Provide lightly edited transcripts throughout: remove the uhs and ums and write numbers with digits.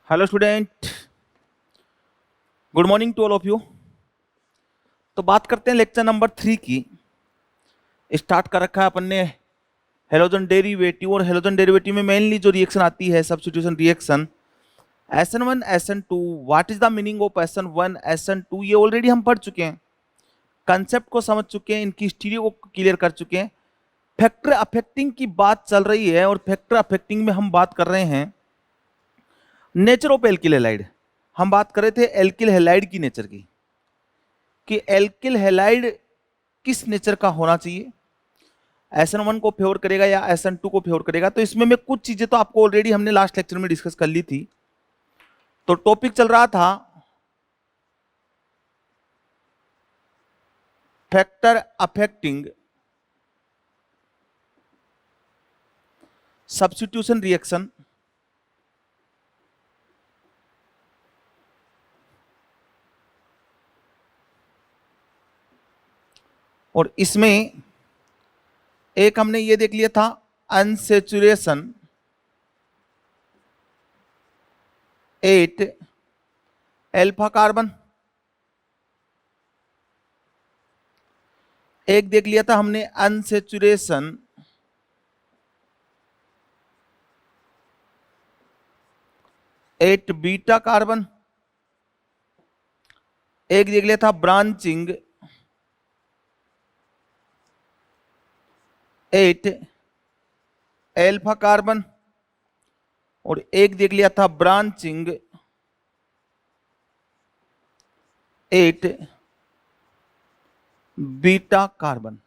Hello student, good morning to all of you. तो बात करते हैं लेक्चर नंबर 3 की। स्टार्ट कर रखा है अपन ने हेलोजन डेरिवेटिव, और हेलोजन डेरिवेटिव में मेनली जो रिएक्शन आती है substitution reaction SN1 SN2। What is the meaning of SN1 SN2 ये ऑलरेडी हम पढ़ चुके हैं, कंसेप्ट को समझ चुके हैं, इनकी स्टीरियो को क्लियर कर चुके हैं। फैक्टर अफेक्टिंग की बात चल रही है, और फैक्टर अफेक्टिंग में हम बात कर रहे हैं नेचर ऑफ एल्किल हैलाइड। हम बात कर रहे थे एल्किल हैलाइड की नेचर की, कि एल्किल हैलाइड किस नेचर का होना चाहिए, SN1 को फेवर करेगा या SN2 को फेवर करेगा। तो इसमें मैं कुछ चीजें तो आपको ऑलरेडी हमने लास्ट लेक्चर में डिस्कस कर ली थी। तो टॉपिक चल रहा था फैक्टर अफेक्टिंग सब्स्टिट्यूशन रिएक्शन। और इसमें एक हमने ये देख लिया था अनसेचुरेशन एट एल्फा कार्बन। एक देख लिया था हमने अनसेचुरेशन एट बीटा कार्बन। एक देख लिया था ब्रांचिंग एट एल्फा कार्बन। और एक देख लिया था ब्रांचिंग एट बीटा कार्बन।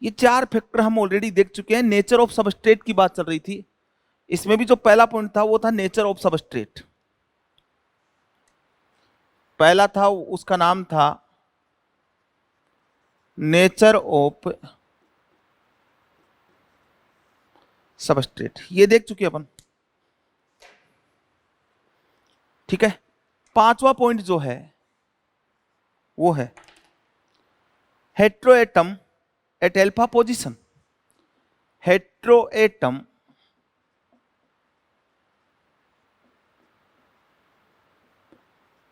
ये चार फैक्टर हम ऑलरेडी देख चुके हैं। नेचर ऑफ सबस्ट्रेट की बात चल रही थी। इसमें भी जो पहला पॉइंट था वो था नेचर ऑफ सबस्ट्रेट। पहला था उसका नाम था नेचर ऑफ सबस्ट्रेट, ये देख चुके अपन। ठीक है, पांचवा पॉइंट जो है वो है heteroatom at alpha position. Heteroatom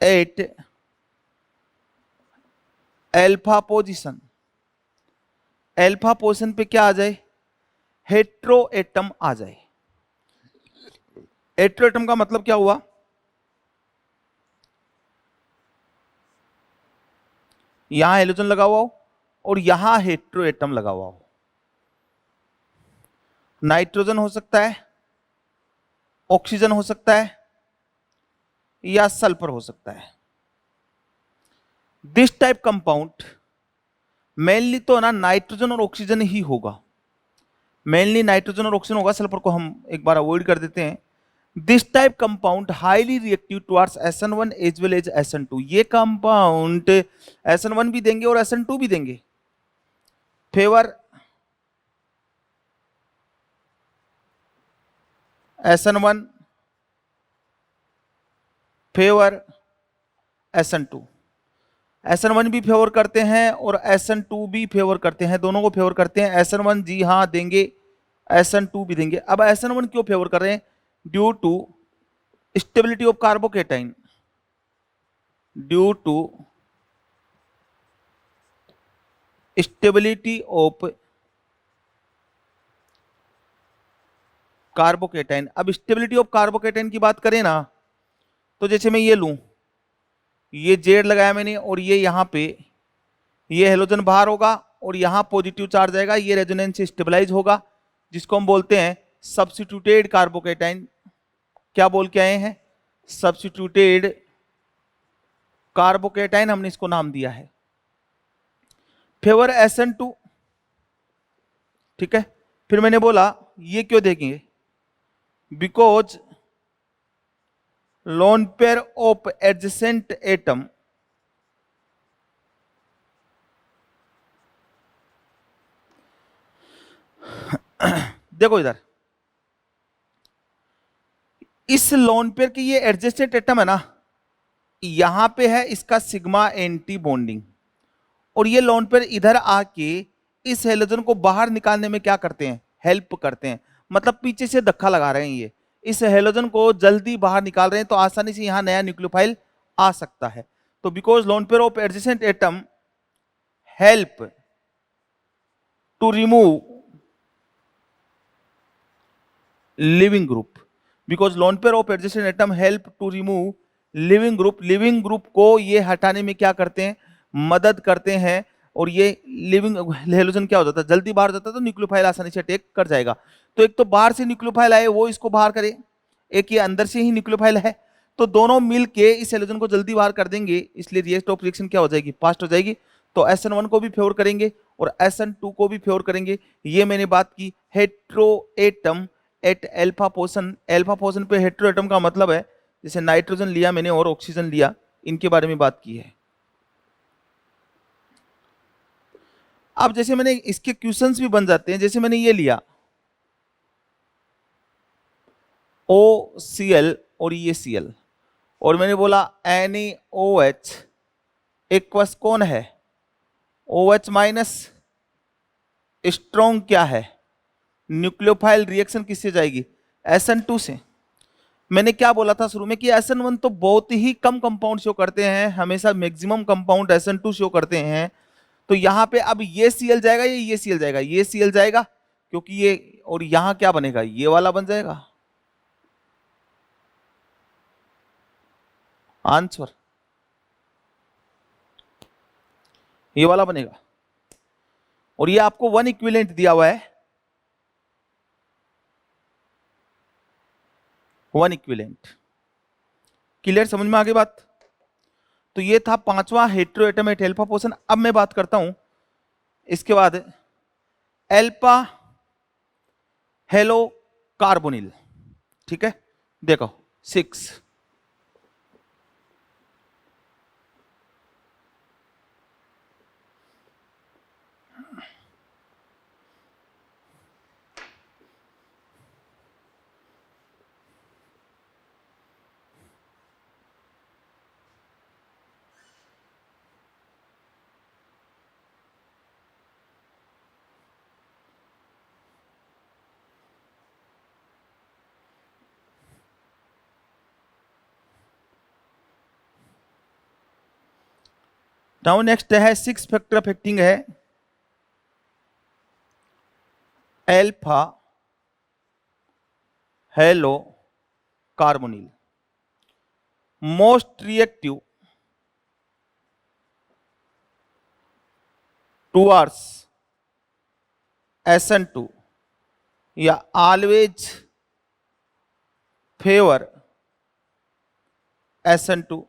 at alpha position. Alpha position पे क्या आ जाए, हेट्रोएटम आ जाए। हेट्रोएटम का मतलब क्या हुआ, यहां हेलोजन लगा हुआ हो और यहां हेट्रोएटम लगा हुआ हो। नाइट्रोजन हो सकता है, ऑक्सीजन हो सकता है, या सल्फर हो सकता है। दिस टाइप कंपाउंड मेनली तो ना नाइट्रोजन और ऑक्सीजन ही होगा। मेनली नाइट्रोजन और ऑक्सीजन होगा, सल्फर को हम एक बार अवॉइड कर देते हैं। This type compound highly reactive towards SN1 as well as SN2। ये कंपाउंड SN1 भी देंगे और SN2 भी देंगे। Favour SN1, favour SN2। SN1 भी फेवर करते हैं और SN2 भी फेवर करते हैं, दोनों को फेवर करते हैं। SN1 जी हाँ देंगे, SN2 भी देंगे। अब SN1 क्यों फेवर कर रहे हैं, due to stability of carbocation. Due to stability of carbocation. अब स्टेबिलिटी ऑफ कार्बोकेटाइन की बात करें ना, तो जैसे मैं ये लूं, ये जेड लगाया मैंने और ये यहां पे ये हेलोजन बाहर होगा और यहां पॉजिटिव चार्ज आएगा, ये रेजोनेंस से स्टेबलाइज होगा, जिसको हम बोलते हैं सब्स्टिट्यूटेड कार्बोकेटाइन। क्या बोल के आए हैं, सब्स्टिट्यूटेड कार्बोकेटाइन हमने इसको नाम दिया है। Favour SN2। ठीक है, फिर मैंने बोला ये क्यों देंगे, because lone pair of adjacent atom देखो इधर, इस लोन पेयर की ये एडजेसेंट एटम है ना, यहां पे है इसका सिग्मा एंटी बॉन्डिंग, और ये लोन पेयर इधर आके इस हेलोजन को बाहर निकालने में क्या करते हैं, हेल्प करते हैं। मतलब पीछे से धक्का लगा रहे हैं ये, इस हेलोजन को जल्दी बाहर निकाल रहे हैं, तो आसानी से यहां नया न्यूक्लियोफाइल आ सकता है। तो because lone pair of adjacent atom help to remove leaving group, because lone pair of adjacent atom help to remove leaving group, leaving group को ये हटाने में क्या करते हैं, मदद करते हैं। और ये लिविंग हेलोजन क्या हो जाता है, जल्दी बाहर जाता है, तो न्यूक्लियोफाइल आसानी से अटैक कर जाएगा। तो एक तो बाहर से न्यूक्लियोफाइल आए वो इसको बाहर करे, एक ये अंदर से ही न्यूक्लियोफाइल है, तो दोनों मिलके इस हेलोजन को जल्दी बाहर कर देंगे, इसलिए रिएक्ट ऑफ रिएक्शन क्या हो जाएगी, फास्ट हो जाएगी। तो SN1 को भी फेवर करेंगे और SN2 को भी फेवर करेंगे। ये मैंने बात की hetero atom at alpha position. Alpha position पे हेट्रो एटम का मतलब है जैसे नाइट्रोजन लिया मैंने और ऑक्सीजन लिया, इनके बारे में बात की है। अब जैसे मैंने इसके क्वेश्चंस भी बन जाते हैं, जैसे मैंने ये लिया OCl और ये Cl, और मैंने बोला NaOH इक्वस कौन है, OH माइनस, स्ट्रॉन्ग क्या है, न्यूक्लियोफाइल रिएक्शन किससे जाएगी, SN2 से। मैंने क्या बोला था शुरू में कि SN1 तो बहुत ही कम कंपाउंड शो करते हैं, हमेशा मैक्सिमम कंपाउंड SN2 शो करते हैं। तो यहां पे अब ये Cl जाएगा, ये Cl जाएगा, ये Cl जाएगा, क्योंकि ये, और यहां क्या बनेगा, ये वाला बन जाएगा आंसर, ये वाला बनेगा। और ये आपको 1 इक्विवेलेंट दिया हुआ है, 1 इक्विवेलेंट। क्लियर, समझ में आ गई बात। तो ये था पांचवा hetero atom at alpha position. अब मैं बात करता हूं इसके बाद एल्फा हेलो कार्बोनिल, ठीक है, देखो 6। नाउ नेक्स्ट है 6 फैक्टर अफेक्टिंग है alpha hello carbonyl, most reactive towards SN2 या always favour SN2,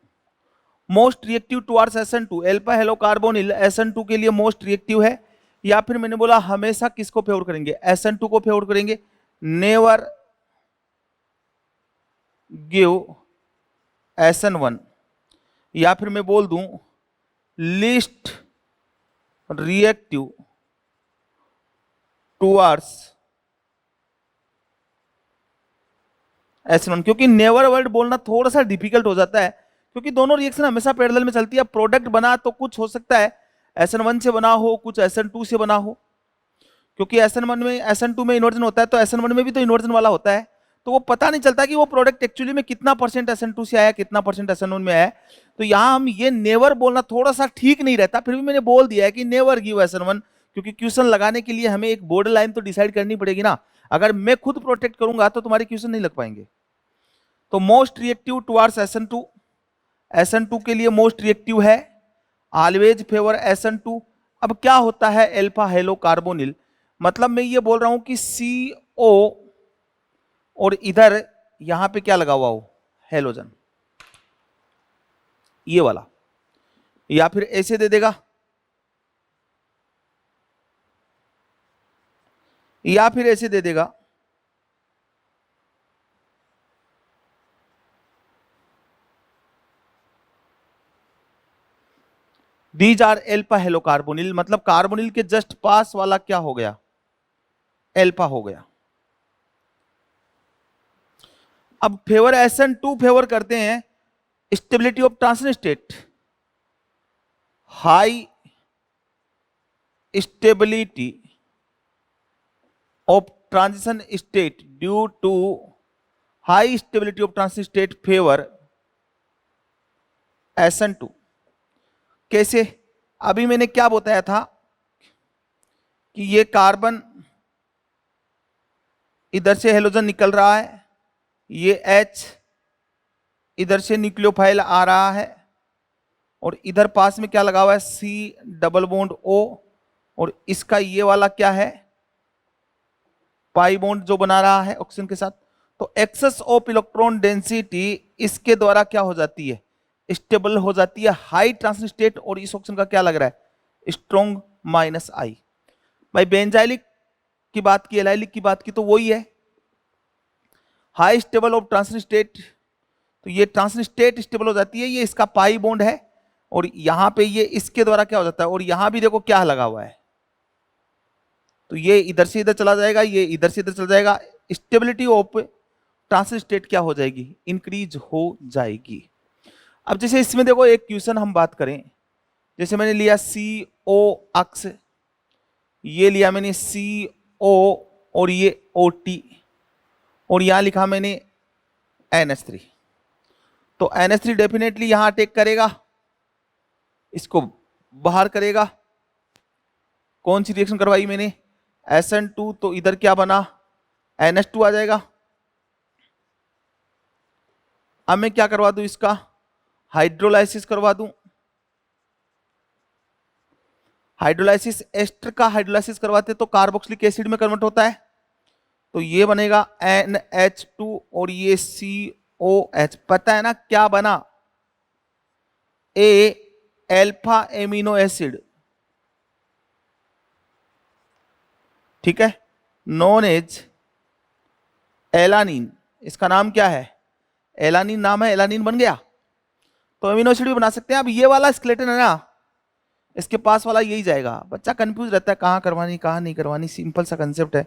most reactive towards SN2, alpha hello carbonyl SN2 के लिए मोस्ट रिएक्टिव है। या फिर मैंने बोला हमेशा किसको फेवर करेंगे, SN2 को फेवर करेंगे, नेवर गिव SN1, या फिर मैं बोल दूं लीस्ट रिएक्टिव टुवर्ड्स SN1, क्योंकि नेवर वर्ड बोलना थोड़ा सा डिफिकल्ट हो जाता है, क्योंकि दोनों रिएक्शन हमेशा पैरेलल में चलती है। प्रोडक्ट बना तो कुछ हो सकता है SN1 से बना हो, कुछ SN2 से बना हो, क्योंकि SN1 में SN2 में इन्वर्जन होता है, तो SN1 में भी तो इन्वर्जन वाला होता है, तो वो पता नहीं चलता कि वो प्रोडक्ट एक्चुअली में कितना परसेंट SN2 से आया, कितना परसेंट SN1 में आया। तो यहां हम ये नेवर बोलना थोड़ा सा ठीक नहीं रहता, फिर भी मैंने बोल दिया है कि नेवर गिव SN1, क्योंकि क्वेश्चन लगाने के लिए हमें एक बॉर्डर लाइन तो डिसाइड करनी पड़ेगी ना। अगर मैं खुद प्रोटेक्ट करूंगा तो तुम्हारे क्वेश्चन नहीं लग पाएंगे। तो most reactive towards SN2, SN2 के लिए मोस्ट रिएक्टिव है, ऑलवेज फेवर SN2। अब क्या होता है एल्फा हेलो कार्बोनिल, मतलब मैं ये बोल रहा हूं कि CO और इधर यहां पे क्या लगा हुआ हो, हेलोजन, ये वाला, या फिर ऐसे दे देगा, या फिर ऐसे दे देगा, these are alpha hello carbonyl, मतलब कार्बोनिल के जस्ट पास वाला क्या हो गया, एल्फा हो गया। अब फेवर SN2 फेवर करते हैं stability of transition state, high stability of transition state due to high stability of transition state favour SN2। कैसे? अभी मैंने क्या बताया था कि ये कार्बन इधर से हेलोजन निकल रहा है, ये H इधर से न्यूक्लियोफाइल आ रहा है, और इधर पास में क्या लगा हुआ है, C डबल बॉन्ड O, और इसका ये वाला क्या है, पाई बॉन्ड जो बना रहा है ऑक्सीजन के साथ। तो एक्सेस ऑफ इलेक्ट्रॉन डेंसिटी इसके द्वारा क्या हो जाती है, स्टेबल हो जाती है, हाई ट्रांजिशन स्टेट। और इस ऑक्सीजन का क्या लग रहा है, स्ट्रॉन्ग -I। भाई बेंजाइलिक की बात की, एलाइलिक की बात की, तो वही है high stable of transition state. तो ये ट्रांजिशन स्टेट स्टेबल हो जाती है, ये इसका पाई बॉन्ड है, और यहां पे ये इसके द्वारा क्या हो जाता है, और यहां भी देखो क्या लगा हुआ है, तो ये इधर से इधर चला जाएगा, ये इधर से इधर चला जाएगा, स्टेबिलिटी ऑफ ट्रांजिशन स्टेट क्या हो जाएगी, इंक्रीज हो जाएगी। अब जैसे इसमें देखो एक क्वेश्चन हम बात करें, जैसे मैंने लिया CO अक्स, ये लिया मैंने CO और ये OT, और यहां लिखा मैंने NH3। तो NH3 डेफिनेटली यहां अटैक करेगा, इसको बाहर करेगा। कौन सी रिएक्शन करवाई मैंने, SN2, तो इधर क्या बना, NH2 आ जाएगा। अब मैं क्या करवा दूं, इसका हाइड्रोलाइसिस करवा दूं। हाइड्रोलाइसिस एस्टर का हाइड्रोलाइसिस करवाते तो कार्बोक्सिलिक एसिड में कन्वर्ट होता है, तो ये बनेगा NH2 और ये COH। पता है ना क्या बना, A अल्फा एमिनो एसिड, ठीक है, नॉन एज एलानिन। इसका नाम क्या है, एलानिन नाम है, एलानिन बन गया। तो एमिनो एसिड भी बना सकते हैं। अब ये वाला स्केलेटन है ना, इसके पास वाला यही जाएगा। बच्चा कंफ्यूज रहता है कहाँ करवानी कहाँ नहीं करवानी, सिंपल सा कंसेप्ट है,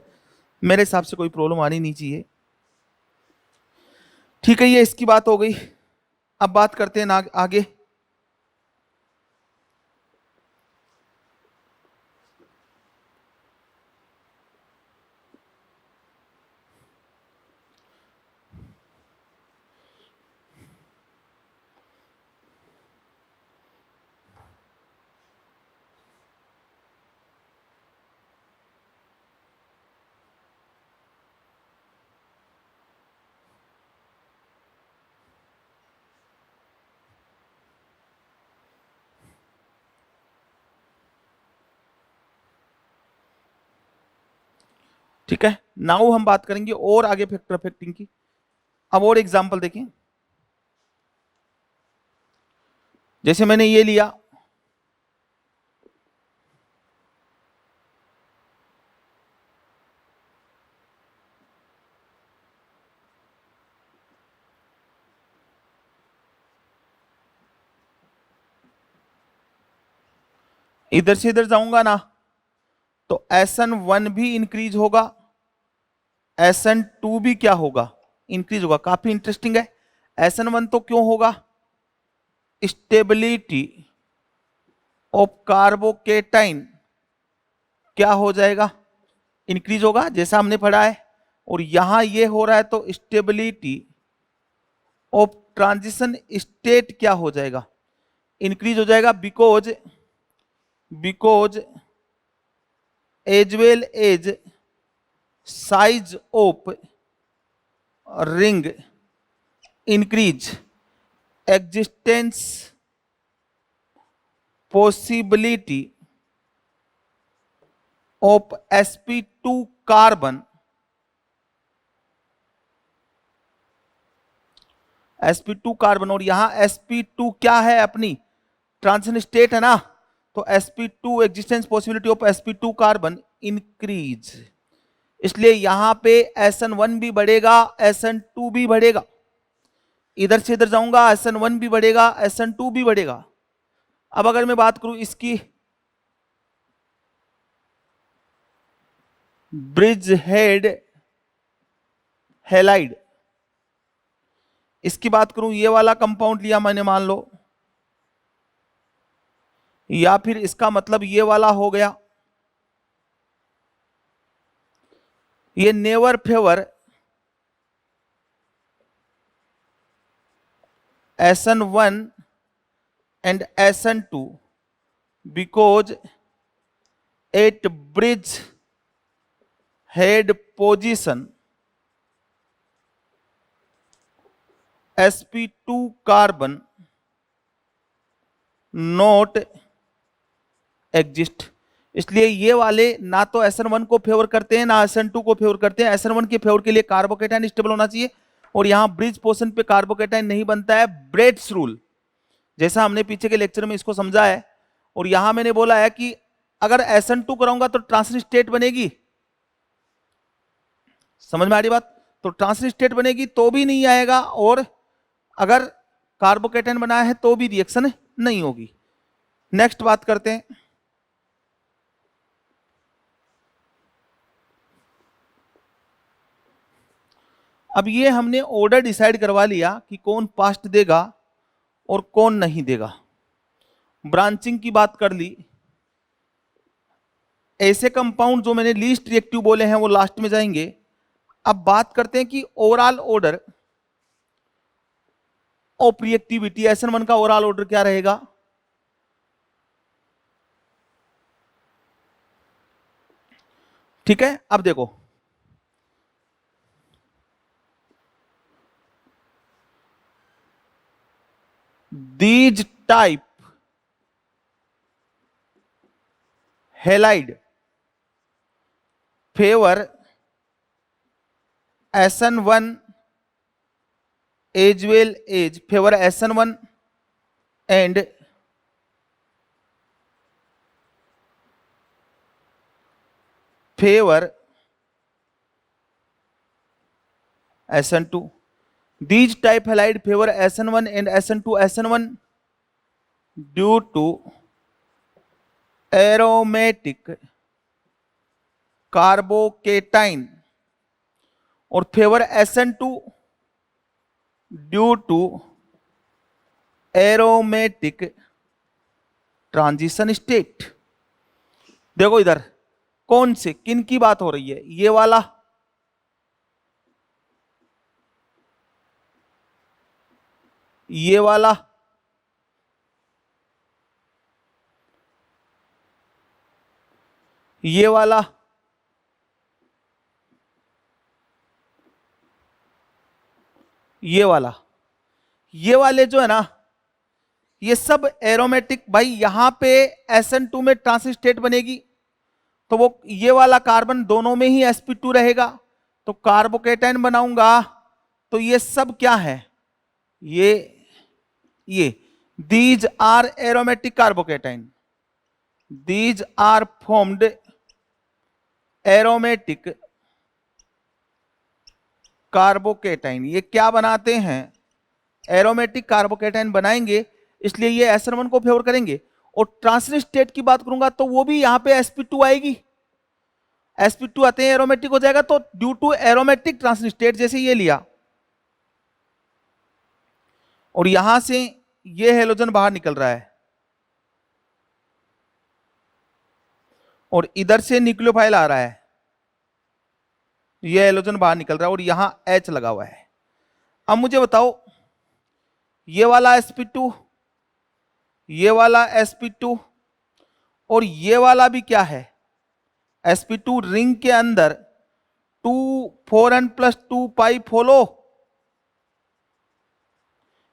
मेरे हिसाब से कोई प्रॉब्लम आनी नहीं चाहिए। ठीक है, ये इसकी बात हो गई। अब बात करते हैं ना आगे। ठीक है, नाउ हम बात करेंगे और आगे फैक्टर अफेक्टिंग की। अब और एग्जांपल देखें, जैसे मैंने ये लिया, इधर से इधर जाऊंगा ना, तो SN1 भी इंक्रीज होगा, SN2 भी क्या होगा, इंक्रीज होगा। काफी इंटरेस्टिंग है। SN1 तो क्यों होगा, स्टेबिलिटी ऑफ कार्बोकेटाइन क्या हो जाएगा, इंक्रीज होगा, जैसा हमने पढ़ा है। और यहां ये हो रहा है तो स्टेबिलिटी ऑफ ट्रांजिशन स्टेट क्या हो जाएगा, इंक्रीज हो जाएगा। Because as well as size of ring increase, existence possibility of sp2 carbon, sp2 carbon, और यहां sp2 क्या है, अपनी ट्रांजिशन स्टेट है ना, तो sp2 existence possibility of sp2 carbon increase. इसलिए यहां पे SN1 भी बढ़ेगा, SN2 भी बढ़ेगा। इधर से इधर जाऊंगा, SN1 भी बढ़ेगा, SN2 भी बढ़ेगा। अब अगर मैं बात करूं इसकी ब्रिज हेड हेलाइड, इसकी बात करूं, ये वाला कंपाउंड लिया मैंने मान लो, या फिर इसका मतलब ये वाला हो गया, ये never favour SN1 and SN2 because at bridge head position sp2 carbon not exist। इसलिए ये वाले ना तो SN1 को फेवर करते हैं ना SN2 को फेवर करते हैं। SN1 के फेवर के लिए कार्बोकेटाइन स्टेबल होना चाहिए और यहां ब्रिज पोर्शन पे कार्बोकेटाइन नहीं बनता है, ब्रेड्स रूल जैसा हमने पीछे के लेक्चर में इसको समझा है। और यहां मैंने बोला है कि अगर SN2 कराऊंगा तो ट्रांजिशन स्टेट बनेगी, समझ में आ रही बात? तो ट्रांजिशन स्टेट बनेगी तो भी नहीं आएगा और अगर कार्बोकेटाइन बनाया है तो भी रिएक्शन नहीं होगी। नेक्स्ट बात करते हैं, अब ये हमने ऑर्डर डिसाइड करवा लिया कि कौन पास्ट देगा और कौन नहीं देगा। ब्रांचिंग की बात कर ली, ऐसे कंपाउंड जो मैंने लीस्ट रिएक्टिव बोले हैं वो लास्ट में जाएंगे। अब बात करते हैं कि overall order of reactivity, SN1 का ओवरऑल ऑर्डर क्या रहेगा? ठीक है, अब देखो these type halide favor SN1 as well as favor SN1 and favor SN2। These type halide favor SN1 and SN2। SN1 due to aromatic carbocation और favour SN2 due to aromatic transition state. देखो इधर कौन से किन की बात हो रही है, ये वाला, ये वाला, ये वाला, ये वाला, ये वाले जो है ना ये सब एरोमेटिक। भाई यहां पे SN2 में ट्रांजिशन स्टेट बनेगी तो वो ये वाला कार्बन दोनों में ही sp2 रहेगा, तो कार्बोकेटाइन बनाऊंगा तो ये सब क्या है, ये these are aromatic carbocation, these are formed aromatic carbocation. ये क्या बनाते हैं, एरोमेटिक कार्बोकेटाइन बनाएंगे, इसलिए ये SN1 को फेवर करेंगे। और ट्रांजिशन स्टेट की बात करूंगा तो वो भी यहां पे sp2 आएगी, sp2 आते हैं एरोमेटिक हो जाएगा, तो due to aromatic transition state जैसे ये लिया और यहां से ये हेलोजन बाहर निकल रहा है और इधर से न्यूक्लियोफाइल आ रहा है, ये हेलोजन बाहर निकल रहा है और यहां H लगा हुआ है। अब मुझे बताओ ये वाला sp2, ये वाला sp2 और ये वाला भी क्या है, sp2 रिंग के अंदर 2 4n + 2 पाई फॉलो,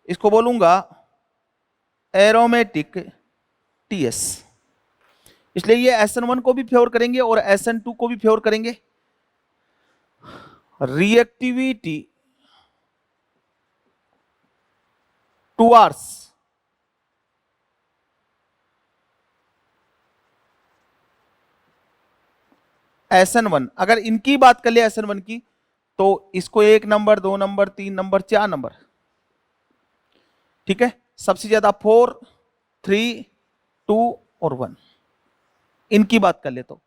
इसको बोलूंगा एरोमेटिक TS। इसलिए ये SN1 को भी फेवर करेंगे और SN2 को भी फेवर करेंगे। रिएक्टिविटी टुवर्ड्स SN1, अगर इनकी बात कर ले SN1 की तो इसको 1 नंबर 2 नंबर 3 नंबर 4 नंबर, ठीक है, सबसे ज्यादा 4 3 2 और 1, इनकी बात कर ले तो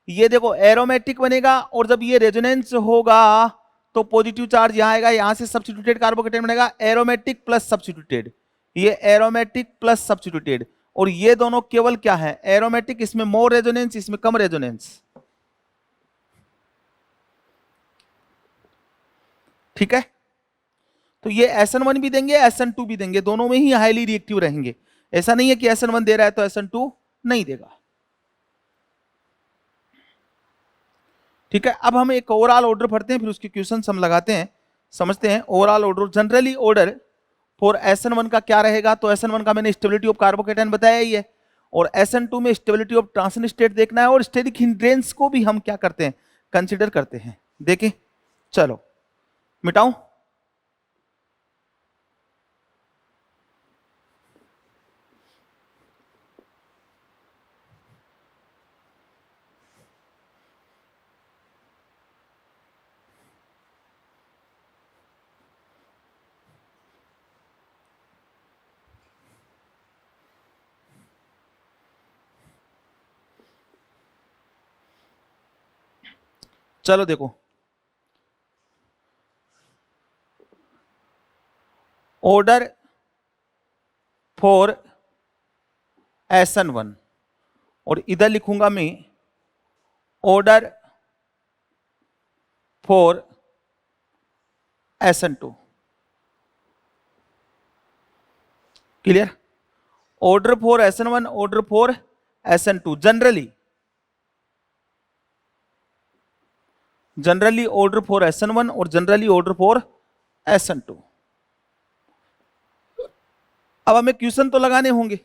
ये देखो एरोमेटिक बनेगा और जब ये रेजोनेंस होगा तो पॉजिटिव चार्ज यहां आएगा, यहां से सब्स्टिट्यूटेड कार्बोकेटाइन बनेगा, एरोमेटिक प्लस सब्स्टिट्यूटेड, ये एरोमेटिक प्लस सब्स्टिट्यूटेड, और ये दोनों केवल क्या है, एरोमेटिक, इसमें मोर रेजोनेंस इसमें कम रेजोनेंस, ठीक है। तो ये SN1 भी देंगे, SN2 भी देंगे, दोनों में ही हाईली रिएक्टिव रहेंगे। ऐसा नहीं है कि SN1 दे रहा है तो SN2 नहीं देगा। ठीक है, अब हम एक ओवरऑल ऑर्डर पढ़ते हैं, फिर उसके क्वेश्चन हम लगाते हैं, समझते हैं। Overall order, generally order for SN1 का क्या रहेगा? तो SN1 का मैंने स्टेबिलिटी ऑफ कार्बोकेटाइन बताया ही है, और SN2 में स्टेबिलिटी ऑफ ट्रांजिशन स्टेट देखना है, और स्टेरिक हिंड्रेंस को भी हम क्या करते हैं? कंसिडर करते हैं। देखें, चलो मिटाऊं। चलो देखो, ऑर्डर फॉर SN1, और इधर लिखूंगा मैं order for SN2। Clear? Order for SN1, order for SN2। Generally order for SN1 और जनरली ऑर्डर फॉर SN2। अब हमें क्वेश्चन तो लगाने होंगे,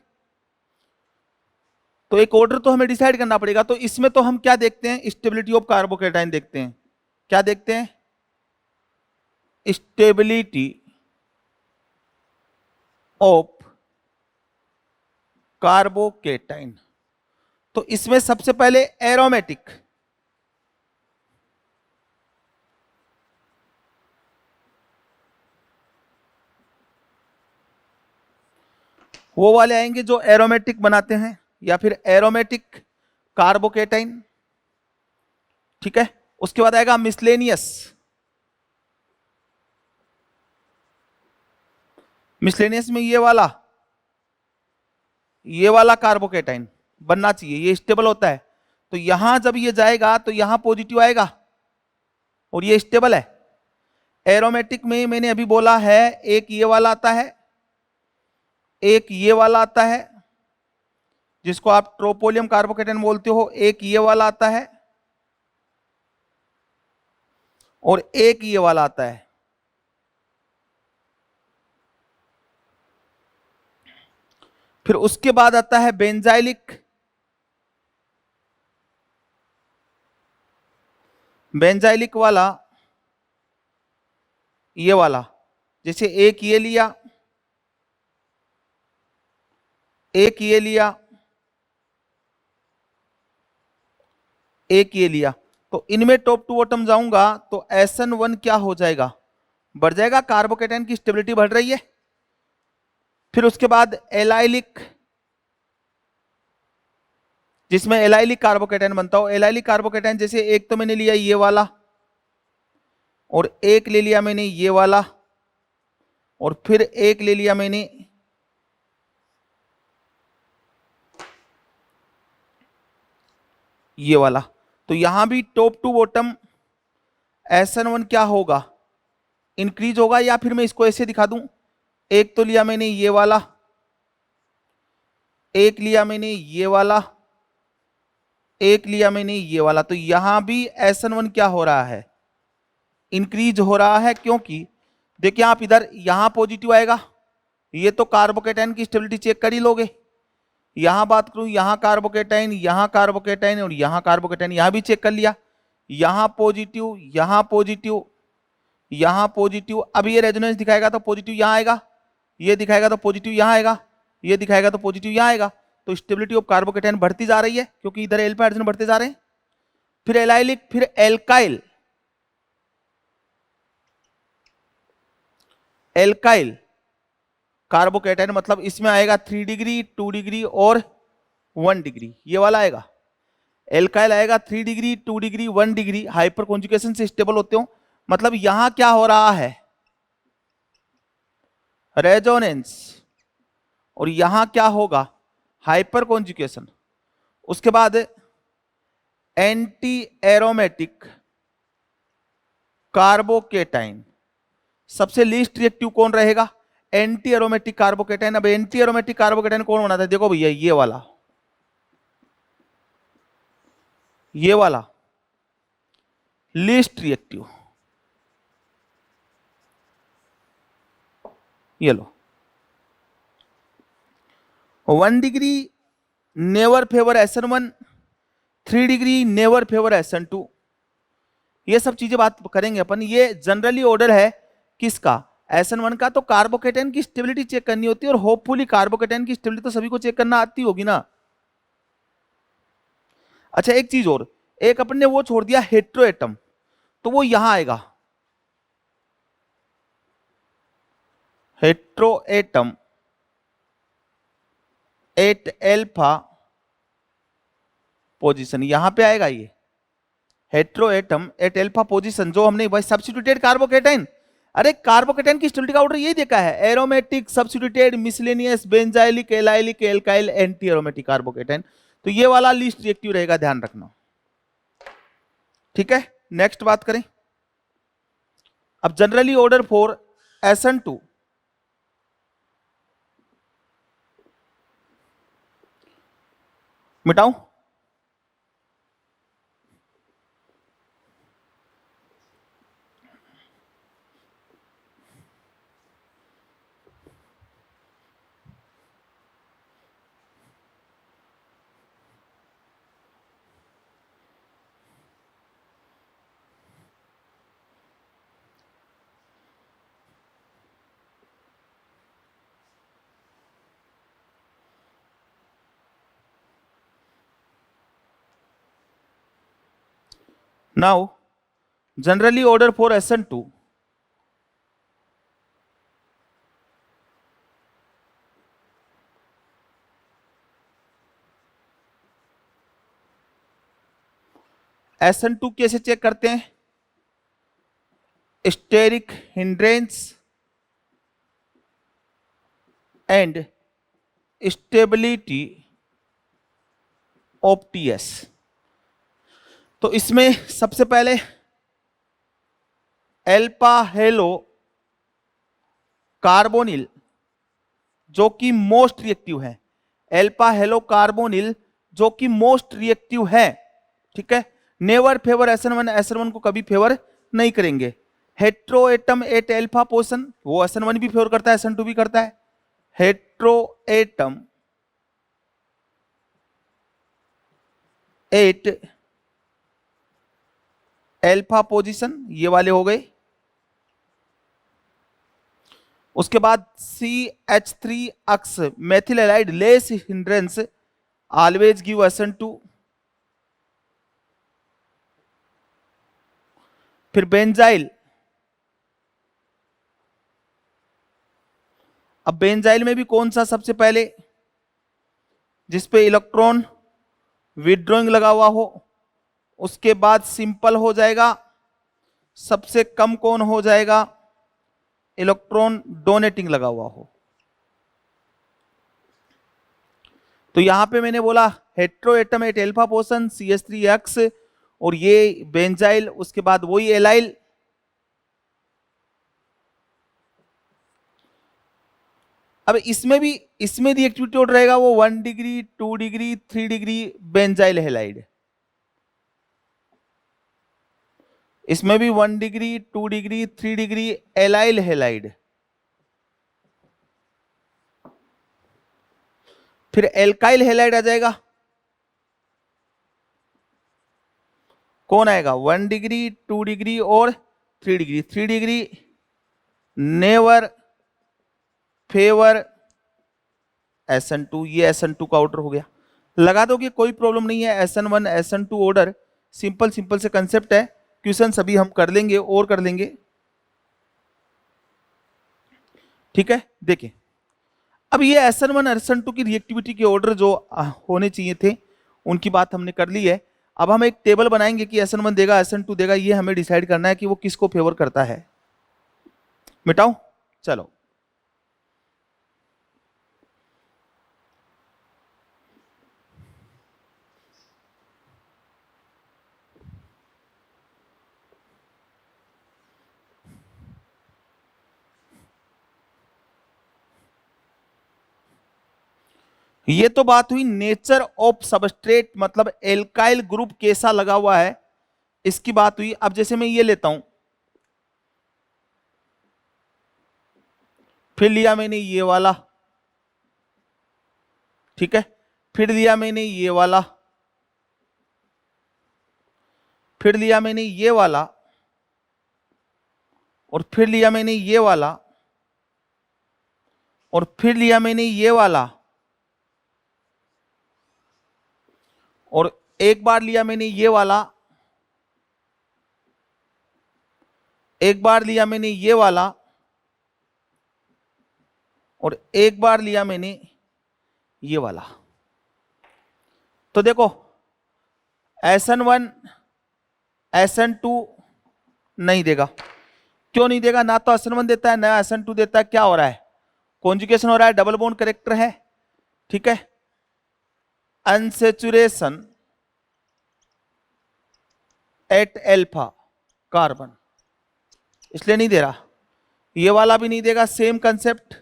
तो एक ऑर्डर तो हमें डिसाइड करना पड़ेगा। तो इसमें तो हम क्या देखते हैं? स्टेबिलिटी ऑफ कार्बोकेटाइन देखते हैं। क्या देखते हैं? Stability of carbocation. तो इसमें सबसे पहले एरोमेटिक, वो वाले आएंगे जो एरोमेटिक बनाते हैं, या फिर एरोमेटिक कार्बोकेटाइन। ठीक है, उसके बाद आएगा मिसलेनियस। मिसलेनियस में ये वाला कार्बोकेटाइन बनना चाहिए, ये स्टेबल होता है। तो यहां जब ये जाएगा तो यहां पॉजिटिव आएगा, और ये स्टेबल है। एरोमेटिक में मैंने अभी बोला है, एक ये वाला आता है, एक ये वाला आता है जिसको आप ट्रोपोलियम कार्बोकेटाइन बोलते हो, एक ये वाला आता है, और एक ये वाला आता है। फिर उसके बाद आता है बेंजाइलिक। बेंजाइलिक वाला ये वाला, जैसे एक ये लिया, एक ये लिया, एक ये लिया, तो इनमें टॉप टू बॉटम जाऊंगा तो SN1 क्या हो जाएगा? बढ़ जाएगा। कार्बोकेटाइन की स्टेबिलिटी बढ़ रही है। फिर उसके बाद एलाइलिक, जिसमें एलाइलिक कार्बोकेटाइन बनता हो। एलाइलिक कार्बोकेटाइन जैसे एक तो मैंने लिया ये वाला, और एक ले लिया मैंने ये वाला, और फिर एक ले लिया मैंने ये वाला। तो यहां भी टॉप टू बॉटम SN1 क्या होगा? इंक्रीज होगा। या फिर मैं इसको ऐसे दिखा दूं, एक तो लिया मैंने ये वाला, एक लिया मैंने ये वाला, एक लिया मैंने ये वाला। तो यहां भी SN1 क्या हो रहा है? इंक्रीज हो रहा है। क्योंकि देखिए आप इधर, यहां पॉजिटिव आएगा, ये तो कार्बोकेटाइन की स्टेबिलिटी चेक कर ही लोगे। यहां बात करूं, यहां कार्बोकेटाइन, यहां कार्बोकेटाइन, और यहां कार्बोकेटाइन, यहां भी चेक कर लिया। यहां पॉजिटिव, यहां पॉजिटिव, यहां पॉजिटिव। अब ये रेजोनेंस दिखाएगा तो पॉजिटिव यहां आएगा, ये दिखाएगा तो पॉजिटिव यहां आएगा, ये दिखाएगा तो पॉजिटिव यहां आएगा। तो स्टेबिलिटी ऑफ कार्बोकेटाइन बढ़ती जा रही है, क्योंकि इधर एल्फा हाइड्रोजन बढ़ते जा रहे हैं। फिर एलाइलिक, फिर एल्काइल। एल्काइल कार्बोकेटाइन मतलब इसमें आएगा 3 डिग्री, 2 डिग्री और 1 डिग्री, ये वाला आएगा। एल्काइल आएगा 3 degree, 2 degree, 1 degree, hyper conjugation से स्टेबल होते हो। मतलब यहां क्या हो रहा है? रेजोनेंस। और यहां क्या होगा? Hyper conjugation. उसके बाद एंटी एरोमेटिक कार्बोकेटाइन सबसे लीस्ट रिएक्टिव कौन रहेगा? Anti aromatic carbocation. अब एंटी एरोमेटिक कार्बोकेटाइन कौन बनाता है? देखो भैया ये वाला लीस्ट रिएक्टिव, ये लो। 1 degree never favour SN1, 3 degree never favour SN2। ये सब चीजें बात करेंगे अपन। ये जनरली ऑर्डर है किसका? SN1 का। तो कार्बोकेटाइन की स्टेबिलिटी चेक करनी होती है, और होपफुली कार्बोकेटाइन की स्टेबिलिटी तो सभी को चेक करना आती होगी ना। अच्छा एक चीज और, एक अपन ने वो छोड़ दिया हेट्रोएटम, तो वो यहां आएगा। हेट्रोएटम एट एल्फा पोजीशन, यहां पे आएगा ये हेट्रोएटम एट एल्फा पोजीशन, जो हमने भाई सब्स्टिट्यूटेड कार्बोकेटाइन। अरे कार्बोकेटाइन की स्टेबिलिटी का ऑर्डर यही देखा है, aromatic, substituted, miscellaneous, benzylic, allylic, alkyl, anti aromatic carbocation. तो ये वाला लीस्ट रिएक्टिव रहेगा, ध्यान रखना। ठीक है, नेक्स्ट बात करें। अब generally order for SN2, मिटाऊं? Now, generally order for SN2, SN2 कैसे चेक करते हैं? Steric hindrance and stability of TS। तो इसमें सबसे पहले एल्फा हेलो कार्बोनिल, जो कि मोस्ट रिएक्टिव है, एल्फा हेलो कार्बोनिल जो कि मोस्ट रिएक्टिव है, ठीक है। नेवर फेवर SN1, SN1 को कभी फेवर नहीं करेंगे। हेट्रोएटम एट एल्फा पोजिशन, वो SN1 भी फेवर करता है, SN2 भी करता है। हेट्रोएटम एट एल्फा पोजीशन, ये वाले हो गए। उसके बाद CH3 अक्स methyl allied less hindrance always give SN2। फिर बेंजाइल, अब बेंजाइल में भी कौन सा सबसे पहले, जिसपे इलेक्ट्रॉन विड्रॉइंग लगा हुआ हो, उसके बाद सिंपल हो जाएगा, सबसे कम कौन हो जाएगा? इलेक्ट्रॉन डोनेटिंग लगा हुआ हो। तो यहां पे मैंने बोला heteroatom at alpha position CH3 और ये बेंजाइल, उसके बाद वही एलाइल। अब इसमें रिएक्टिविटी ऑर्डर रहेगा वो 1 degree, 2 degree, 3 degree benzyl halide. इसमें भी 1 degree, 2 degree, 3 degree allyl halide. फिर एल्काइल हेलाइड आ जाएगा, कौन आएगा? 1 डिग्री, 2 डिग्री और 3 degree. 3 degree never favour SN2, ये SN2 का ऑर्डर हो गया। लगा दो कि कोई प्रॉब्लम नहीं है। SN1 SN2 ऑर्डर सिंपल से कंसेप्ट है, क्वेश्चन सभी हम कर लेंगे और कर लेंगे। ठीक है, देखिए अब ये SN1 SN2 की रिएक्टिविटी के ऑर्डर जो होने चाहिए थे उनकी बात हमने कर ली है। अब हम एक टेबल बनाएंगे कि SN1 देगा, SN2 देगा, ये हमें डिसाइड करना है कि वो किसको फेवर करता है। मिटाओ, चलो। ये तो बात हुई नेचर ऑफ सबस्ट्रेट, मतलब एल्काइल ग्रुप कैसा लगा हुआ है इसकी बात हुई। अब जैसे मैं ये लेता हूं, फिर लिया मैंने ये वाला, ठीक है, फिर लिया मैंने ये वाला, फिर लिया मैंने ये वाला, और फिर लिया मैंने ये वाला, और फिर लिया मैंने ये वाला, और एक बार लिया मैंने ये वाला, एक बार लिया मैंने ये वाला, और एक बार लिया मैंने ये वाला। तो देखो SN1 SN2 नहीं देगा। क्यों नहीं देगा? ना तो SN1 देता है ना SN2 देता है। क्या हो रहा है? कॉन्जुगेशन हो रहा है, डबल बॉन्ड करेक्टर है, ठीक है। अनसेचुरेशन एट एल्फा कार्बन, इसलिए नहीं दे रहा। ये वाला भी नहीं देगा, सेम कंसेप्ट।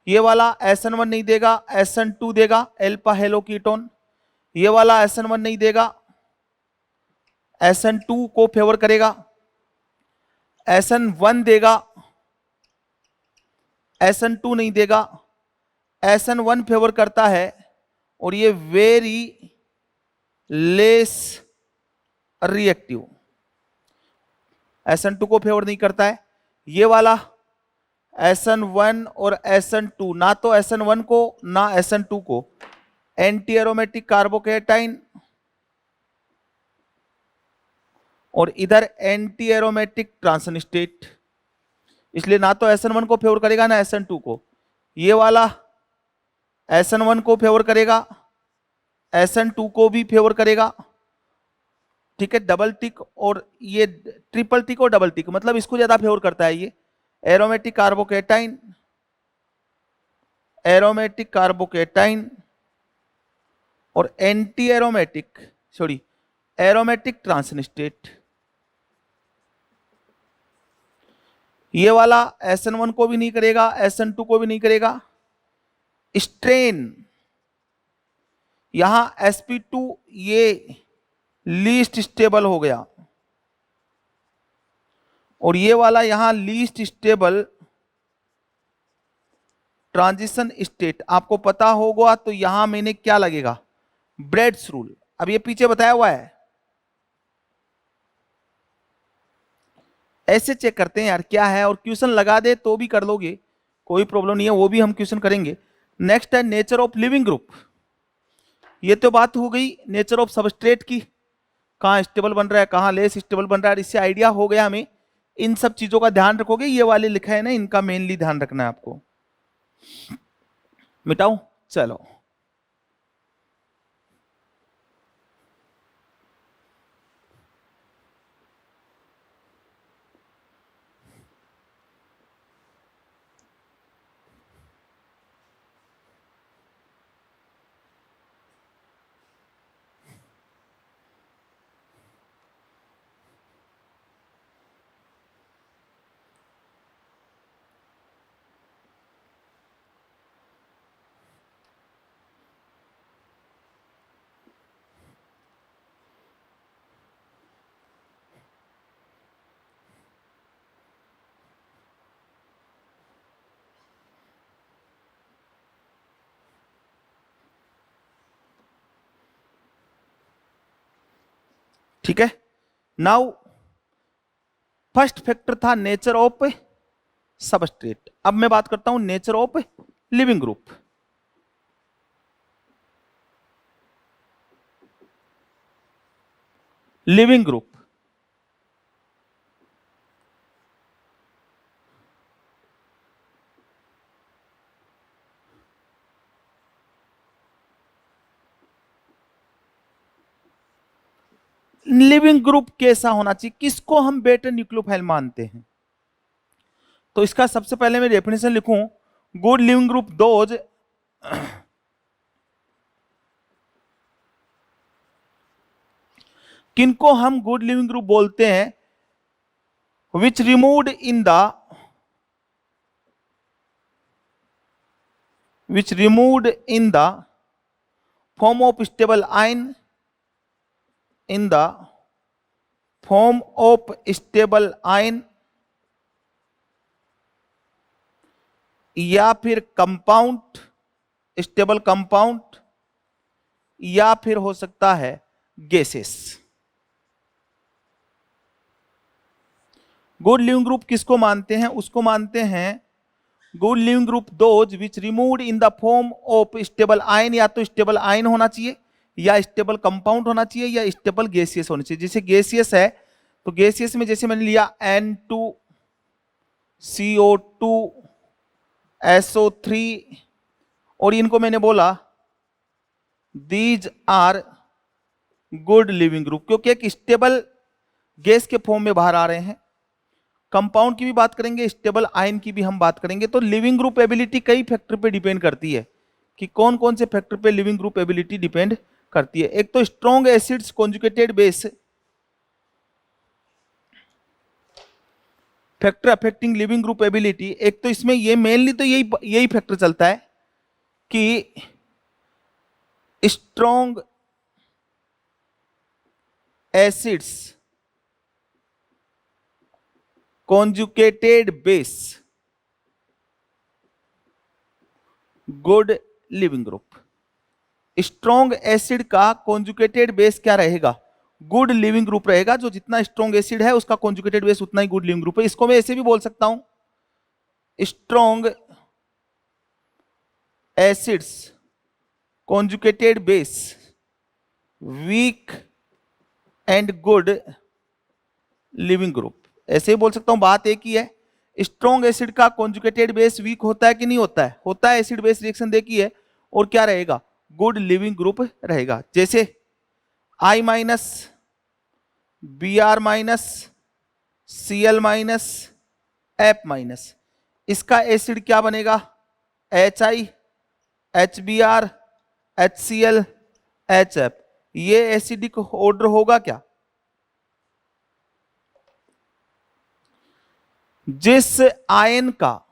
ये वाला SN1 नहीं देगा, SN2 देगा, एल्फा हेलो कीटोन। ये वाला SN1 नहीं देगा, SN2 को फेवर करेगा। SN1 देगा, SN2 नहीं देगा। SN1 फेवर करता है, और ये वेरी लेस रिएक्टिव, SN2 को फेवर नहीं करता है। ये वाला SN1 और SN2, ना तो SN1 को ना SN2 को, एंटी एरोमेटिक कार्बोकेटाइन, और इधर एंटी एरोमेटिक ट्रांसनिस्टेट, इसलिए ना तो SN1 को फेवर करेगा ना SN2 को। ये वाला SN1 को फेवर करेगा, SN2 को भी फेवर करेगा, ठीक है। डबल टिक, और ये ट्रिपल टिक और डबल टिक, मतलब इसको ज्यादा फेवर करता है ये एरोमेटिक कार्बोकेटाइन, एरोमेटिक कार्बोकेटाइन, और एंटी एरोमेटिक, सॉरी, एरोमेटिक ट्रांसनिस्टेट। ये वाला SN1 को भी नहीं करेगा, SN2 को भी नहीं करेगा। स्ट्रेन यहां sp2 ये लीस्ट स्टेबल हो गया, और ये वाला यहां लीस्ट स्टेबल ट्रांजिशन स्टेट। आपको पता होगा तो यहां मैंने क्या लगेगा, ब्रेड्स रूल। अब ये पीछे बताया हुआ है, ऐसे चेक करते हैं यार क्या है, और क्वेश्चन लगा दे तो भी कर लोगे, कोई प्रॉब्लम नहीं है, वो भी हम क्वेश्चन करेंगे। नेक्स्ट है नेचर ऑफ लिविंग ग्रुप। ये तो बात हो गई नेचर ऑफ सबस्ट्रेट की, कहाँ स्टेबल बन रहा है, कहाँ लेस स्टेबल बन रहा है, इससे आइडिया हो गया हमें। इन सब चीजों का ध्यान रखोगे, ये वाले लिखा है ना, इनका मेनली ध्यान रखना है आपको। मिटाऊं? चलो, ठीक है। नाउ फर्स्ट फैक्टर था नेचर ऑफ सबस्ट्रेट। अब मैं बात करता हूं nature of living group. Leaving group leaving group कैसा होना चाहिए, किसको हम बेटर न्यूक्लियोफाइल मानते हैं? तो इसका सबसे पहले मैं डेफिनेशन लिखूं, गुड लिविंग ग्रुप दोज किनको हम गुड लिविंग ग्रुप बोलते हैं, विच removed in the which removed in the form of stable ion, in the form of stable ion, या फिर कंपाउंड, स्टेबल कंपाउंड, या फिर हो सकता है गैसेस। गुड लिविंग ग्रुप किसको मानते हैं? उसको मानते हैं good leaving group those which removed in the form of stable ion, या तो स्टेबल आयन होना चाहिए, या स्टेबल कंपाउंड होना चाहिए, या स्टेबल गैसियस होना चाहिए। जैसे गैसियस है तो गैसियस में जैसे मैंने लिया N2CO2 SO3, और इनको मैंने बोला these are good leaving group, क्योंकि एक स्टेबल गैस के फॉर्म में बाहर आ रहे हैं। कंपाउंड की भी बात करेंगे, स्टेबल आयन की भी हम बात करेंगे। तो लिविंग ग्रुप एबिलिटी कई फैक्टर पे डिपेंड करती है कि कौन कौन से फैक्टर पे लिविंग ग्रुप एबिलिटी डिपेंड करती है। एक तो strong acids conjugated base, factor affecting leaving group ability. एक तो इसमें ये मेनली तो यही फैक्टर चलता है कि strong acids conjugated base good leaving group. Strong acid का कॉन्जुगेटेड बेस क्या रहेगा? गुड लिविंग ग्रुप रहेगा। जो जितना स्ट्रॉन्ग एसिड है उसका कॉन्जुगेटेड बेस उतना ही गुड लिविंग ग्रुप है। इसको मैं ऐसे भी बोल सकता हूं, strong acids conjugated base weak and good leaving group, ऐसे ही बोल सकता हूं। बात एक ही है, स्ट्रॉन्ग एसिड का कॉन्जुगेटेड बेस वीक होता है कि नहीं होता है? होता है। एसिड बेस रिएक्शन देखी है, और क्या रहेगा? गुड लिविंग ग्रुप रहेगा। जैसे I minus, Br minus, Cl minus, F minus, इसका एसिड क्या बनेगा? HI, HBr, HCl, HF। ये एसिडिक ऑर्डर होगा क्या? जिस आयन का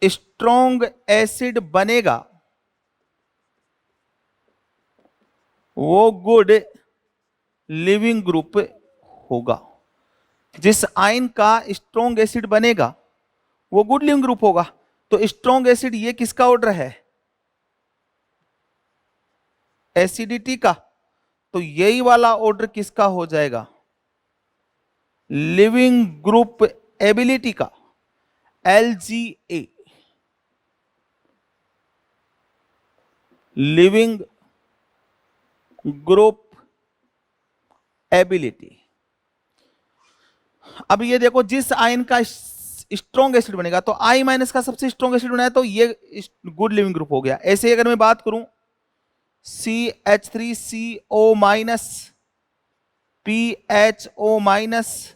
स्ट्रॉन्ग एसिड बनेगा वो गुड लिविंग ग्रुप होगा। जिस आयन का स्ट्रॉन्ग एसिड बनेगा वो गुड लिविंग ग्रुप होगा। तो स्ट्रॉन्ग एसिड ये किसका ऑर्डर है? एसिडिटी का। तो यही वाला ऑर्डर किसका हो जाएगा? लिविंग ग्रुप एबिलिटी का, LGA, लिविंग ग्रुप एबिलिटी। अब ये देखो, जिस आयन का स्ट्रॉन्ग एसिड बनेगा, तो I माइनस का सबसे स्ट्रॉन्ग एसिड बनाया तो ये गुड लिविंग ग्रुप हो गया। ऐसे अगर मैं बात करूं CH3CO minus, PHO minus,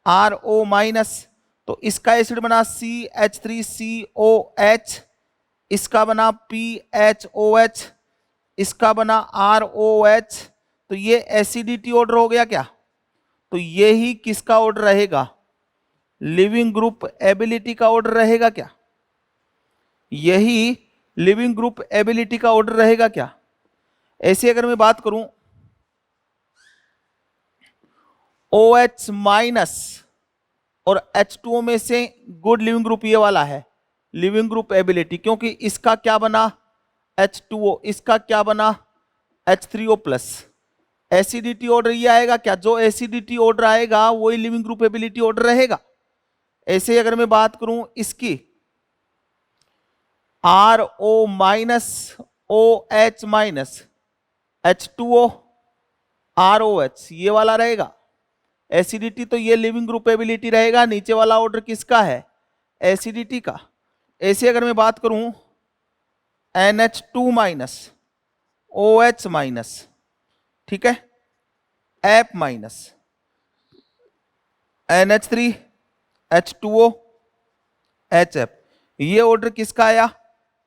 RO minus, तो इसका एसिड बना CH3COH, इसका बना PHOH, इसका बना ROH। तो ये एसिडिटी ऑर्डर हो गया क्या? तो ये ही किसका ऑर्डर रहेगा? लिविंग ग्रुप एबिलिटी का ऑर्डर रहेगा क्या? यही लिविंग ग्रुप एबिलिटी का ऑर्डर रहेगा क्या? ऐसे अगर मैं बात करूं OH माइनस और H2O में से गुड लिविंग ग्रुप ये वाला है, लिविंग ग्रुप एबिलिटी, क्योंकि इसका क्या बना? H2O, इसका क्या बना? H3O plus. एसिडिटी ऑर्डर ये आएगा क्या? जो एसिडिटी ऑर्डर आएगा वही लिविंग ग्रुप एबिलिटी ऑर्डर रहेगा। ऐसे अगर मैं बात करूं इसकी RO minus, OH minus, H2O, ROH, ये वाला रहेगा एसिडिटी। तो ये लिविंग ग्रुप एबिलिटी रहेगा। नीचे वाला ऑर्डर किसका है? एसिडिटी का। ऐसे अगर मैं बात करूं NH2 माइनस, OH माइनस, ठीक है, F minus, NH3, H2O, HF, ये ऑर्डर किसका आया?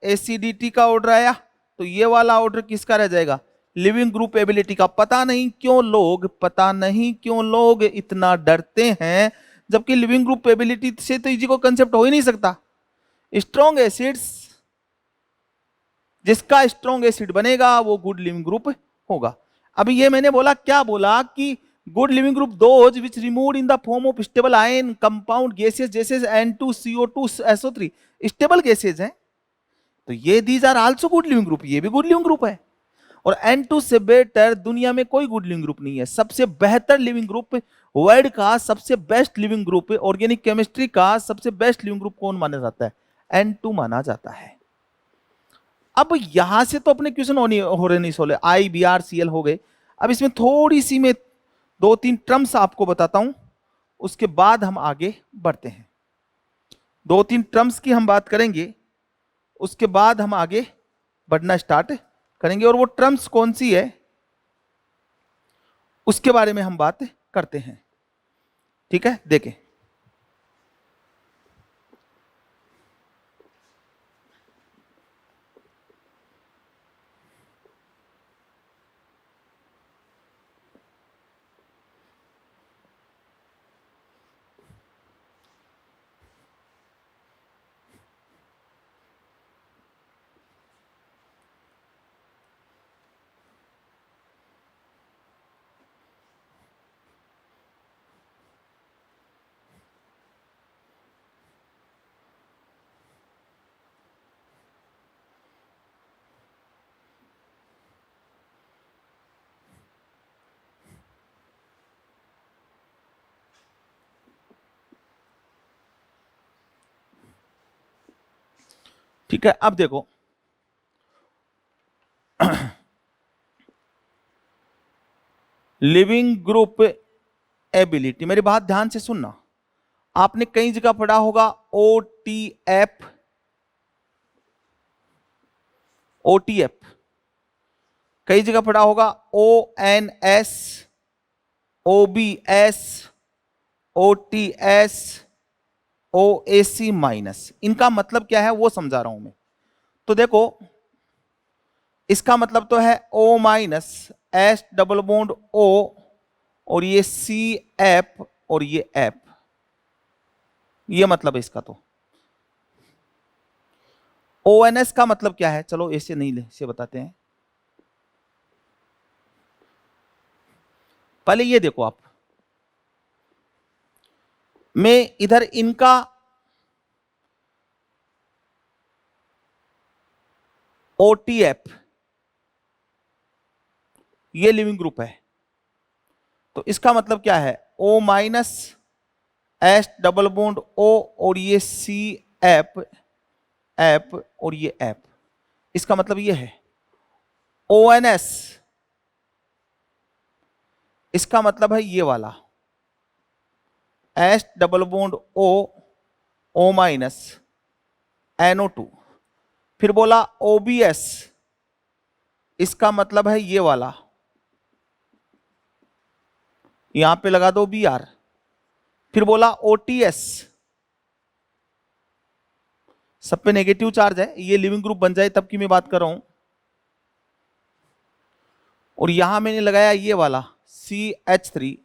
एसिडिटी का ऑर्डर आया। तो ये वाला ऑर्डर किसका रह जाएगा? लिविंग ग्रुप एबिलिटी का। पता नहीं क्यों लोग इतना डरते हैं, जबकि लिविंग ग्रुप एबिलिटी से तो इजी को कंसेप्ट हो ही नहीं सकता। स्ट्रॉन्ग एसिड्स, जिसका स्ट्रॉन्ग एसिड बनेगा वो गुड लिविंग ग्रुप होगा। अभी ये मैंने बोला, क्या बोला कि good leaving group those which removed in the form of stable ion compound gases जैसे N2CO2SO3 स्टेबल गैसेज हैं, तो ये these are also good leaving group, ये भी गुड लिविंग ग्रुप है। और N2 से बेटर दुनिया में कोई गुड लिविंग ग्रुप नहीं है। सबसे बेहतर लिविंग ग्रुप वर्ल्ड का सबसे best leaving group, organic chemistry का सबसे बेस्ट लिविंग ग्रुप कौन माना जाता है? N2 माना जाता है। अब यहां से तो अपने क्वेश्चन हो रहे नहीं सोले, IBrCl हो गए। अब इसमें थोड़ी सी मैं 2-3 टर्म्स आपको बताता हूं, उसके बाद हम आगे बढ़ते हैं। 2-3 टर्म्स की हम बात करेंगे, उसके बाद हम आगे बढ़ना स्टार्ट करेंगे। और वो टर्म्स कौन सी है उसके बारे में हम बात करते हैं। ठीक है, देखें। ठीक है, अब देखो लिविंग ग्रुप एबिलिटी, मेरी बात ध्यान से सुनना। आपने कई जगह पढ़ा होगा OTF, OTF, कई जगह पढ़ा होगा ONS, OBS, OTS, OAC minus. इनका मतलब क्या है वो समझा रहा हूं मैं। तो देखो, इसका मतलब तो है O minus S double bond O और ये CF और ये F, ये मतलब है इसका। तो ONS का मतलब क्या है? चलो ऐसे नहीं ले, इसे बताते हैं। पहले ये देखो आप, मैं इधर इनका OTF, ये लिविंग ग्रुप है, तो इसका मतलब क्या है? O minus S double bond O और ये CF F और ये F, इसका मतलब ये है। ONS, इसका मतलब है ये वाला S double bond O minus NO2। फिर बोला OBS, इसका मतलब है ये वाला, यहां पे लगा दो Br। फिर बोला OTS, सब पे नेगेटिव चार्ज है, ये लिविंग ग्रुप बन जाए तब की मैं बात कर रहा हूं। और यहां मैंने लगाया ये वाला CH3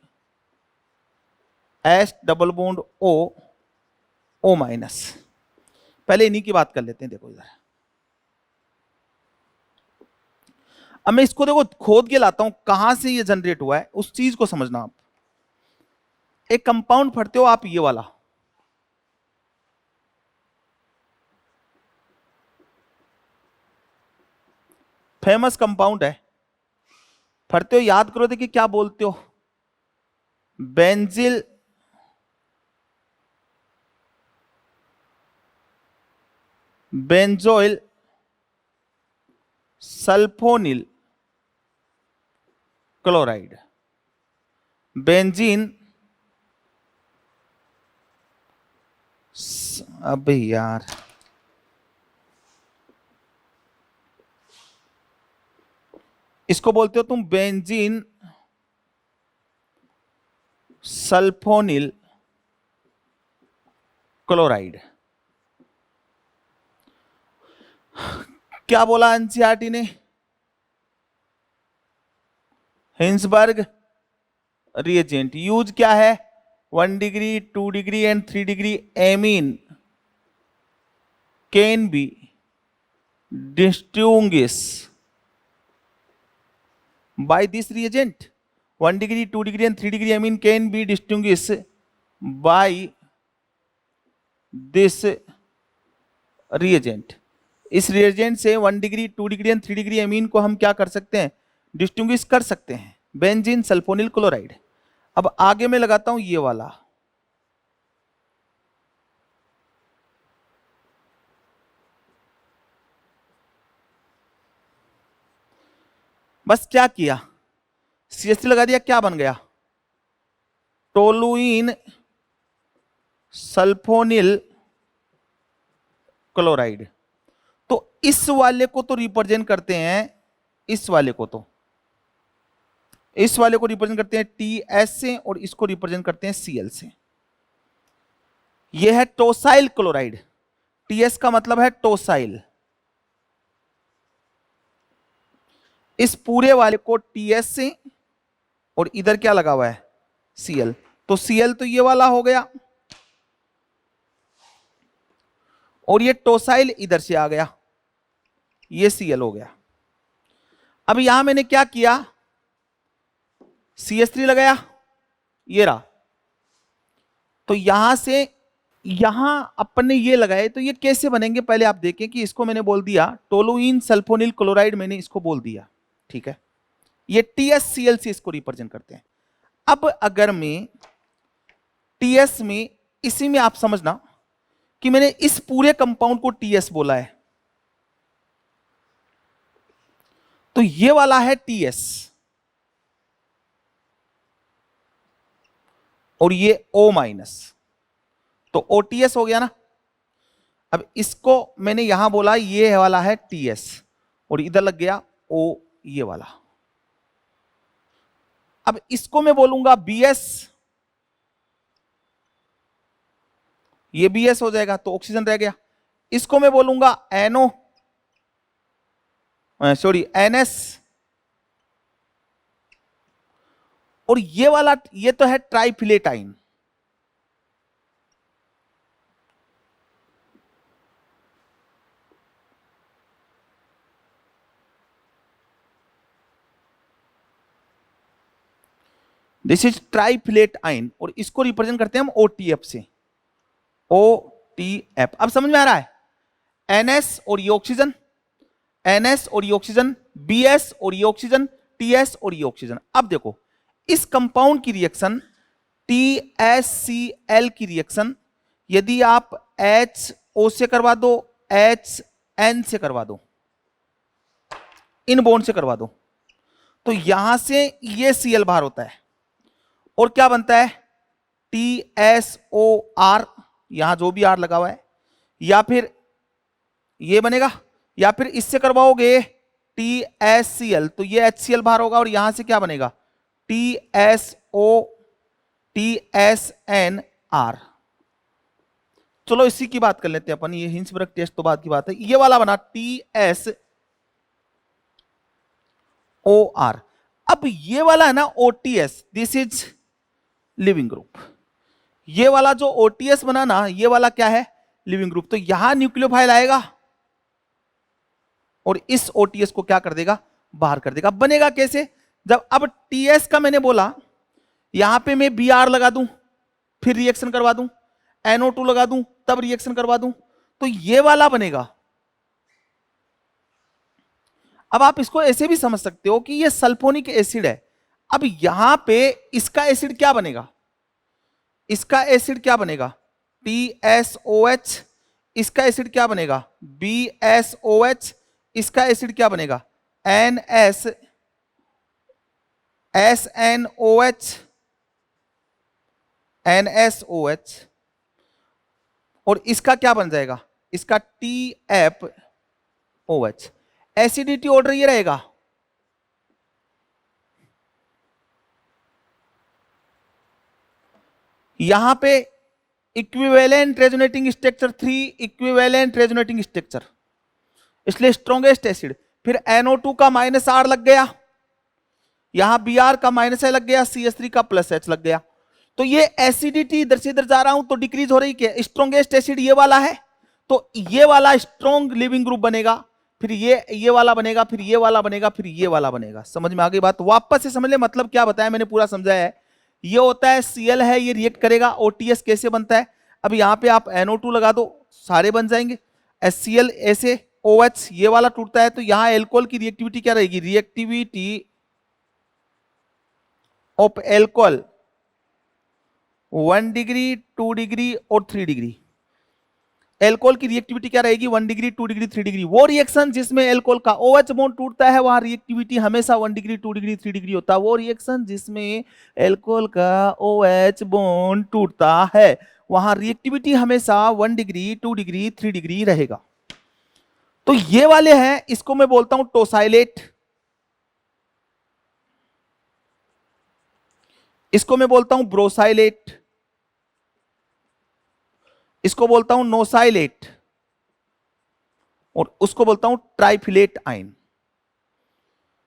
S double bond O minus. पहले इन्हीं की बात कर लेते हैं। देखो इधर, अब मैं इसको देखो खोद के लाता हूं, कहां से ये जनरेट हुआ है उस चीज को समझना। आप एक कंपाउंड पढ़ते हो आप, ये वाला फेमस कंपाउंड है, पढ़ते हो, याद करो। देखिए क्या बोलते हो, benzyl benzoyl sulphonyl chloride, benzene. अबे यार, इसको बोलते हो तुम बेंजीन सल्फोनिल क्लोराइड। क्या बोला एनसीईआरटी ने? हिंसबर्ग रिएजेंट यूज क्या है? 1 degree, 2 degree and 3 degree amine can be distinguish by this reagent. 1 degree, 2 degree and 3 degree amine can be distinguish by this reagent. इस रिएजेंट से 1 degree, 2 degree and 3 degree amine को हम क्या कर सकते हैं, डिस्टिंग्विश कर सकते हैं. Benzene sulphonyl chloride. अब आगे मैं लगाता हूं ये वाला. बस क्या किया, CH3 लगा दिया, क्या बन गया, टोलुइन सल्फोनिल क्लोराइड. तो इस वाले को तो रिप्रेजेंट करते हैं, इस वाले को रिप्रेजेंट करते हैं TS से और इसको रिप्रेजेंट करते हैं Cl से. यह है टोसाइल क्लोराइड. TS का मतलब है टोसाइल. इस पूरे वाले को TS से और इधर क्या लगा हुआ है Cl. तो Cl तो ये वाला हो गया और ये टोसाइल इधर से आ गया, ये Cl हो गया. अब यहां मैंने क्या किया, CH3 लगाया, ये रहा. तो यहां से यहां अपन ने ये लगाए, तो ये कैसे बनेंगे पहले आप देखें कि इसको मैंने बोल दिया टोलुइन सल्फोनिल क्लोराइड, मैंने इसको बोल दिया, ठीक है. ये TSCl से इसको रिप्रेजेंट करते हैं. अब अगर मैं TS में, इसी में आप समझना कि मैंने इस पूरे कंपाउंड को TS बोला है, तो ये वाला है TS और ये O माइनस, तो OTS हो गया ना. अब इसको मैंने यहां बोला ये वाला है TS और इधर लग गया O, ये वाला. अब इसको मैं बोलूंगा BS, ये BS हो जाएगा तो ऑक्सीजन रह गया. इसको मैं बोलूंगा NO, सॉरी NS, और ये वाला ये तो है ट्राइफिलेटाइन. दिस इज ट्राइफिलेटाइन और इसको रिप्रेजेंट करते हैं हम OTF से, OTF. अब समझ में आ रहा है, NS और ये ऑक्सीजन, NS और ये ऑक्सीजन, BS और ये ऑक्सीजन, TS और ये ऑक्सीजन. अब देखो इस कंपाउंड की रिएक्शन TSCl की रिएक्शन यदि आप HO से करवा दो, HN से करवा दो, इन बॉन्ड से करवा दो, तो यहां से ये Cl बाहर होता है और क्या बनता है TSOR, यहां जो भी R लगा हुआ है, या फिर ये बनेगा, या फिर इससे करवाओगे TSCl तो ये HCl बाहर होगा और यहां से क्या बनेगा TSNR. चलो इसी की बात कर लेते हैं अपन, ये हिंसबर्ग टेस्ट तो बाद की बात है. ये वाला बना TSOR. अब ये वाला है ना OTS, this is living group. ये वाला जो OTS बना ना, ये वाला क्या है लिविंग ग्रुप. तो यहां न्यूक्लियोफाइल आएगा और इस OTS को क्या कर देगा, बाहर कर देगा. बनेगा कैसे, जब अब TS का मैंने बोला यहां पे मैं Br लगा दूं, फिर रिएक्शन करवा दूं, NO2 लगा दूं, तब रिएक्शन करवा दूं, तो ये वाला बनेगा. अब आप इसको ऐसे भी समझ सकते हो कि ये सल्फोनिक एसिड है. अब यहां पे इसका एसिड क्या बनेगा, इसका एसिड क्या बनेगा TSOH, इसका एसिड क्या बनेगा BSOH, इसका एसिड क्या बनेगा SNOH, NSOH, और इसका क्या बन जाएगा, इसका TFOH. एसिडिटी ऑर्डर ये रहेगा. यहां पे equivalent resonating structure 3, equivalent resonating structure, इसलिए स्ट्रॉन्गेस्ट एसिड. फिर NO2 का -R लग गया, यहां Br का -H लग गया, CH3 का +H लग गया. तो ये एसिडिटी इधर से इधर जा रहा हूं तो डिक्रीज हो रही, क्या स्ट्रॉन्गेस्ट एसिड ये वाला है, तो तो ये वाला स्ट्रॉन्ग लिविंग ग्रुप बनेगा, फिर ये वाला बनेगा, फिर ये वाला बनेगा, फिर ये वाला बनेगा। समझ में आ गई बात? वापस से समझ ले, मतलब क्या बताया मैंने, पूरा समझाया है। ये होता है Cl है, ये रिएक्ट करेगा। OTS कैसे बनता है? अब यहां पे आप NO2 लगा दो, सारे बन जाएंगे। HCl ऐसे, OH ये वाला टूटता है, तो यहां एल्कोहल की रिएक्टिविटी क्या रहेगी? Reactivity of alcohol 1 degree, 2 degree और 3 डिग्री। एल्कोहल की रिएक्टिविटी क्या रहेगी? 1 डिग्री, 2 डिग्री, 3 डिग्री। वो रिएक्शन जिसमें एल्कोहल का OH बॉन्ड टूटता है, वहां रिएक्टिविटी हमेशा 1 डिग्री, 2 डिग्री, 3 डिग्री होता है। वो रिएक्शन जिसमें एल्कोहल का OH बॉन्ड टूटता है, वहां रिएक्टिविटी हमेशा 1 डिग्री, 2 डिग्री, 3 डिग्री रहेगा। तो ये वाले हैं, इसको मैं बोलता हूं टोसाइलेट, इसको मैं बोलता हूं ब्रोसाइलेट, इसको बोलता हूं नोसाइलेट, और उसको बोलता हूं ट्राइफिलेट आयन।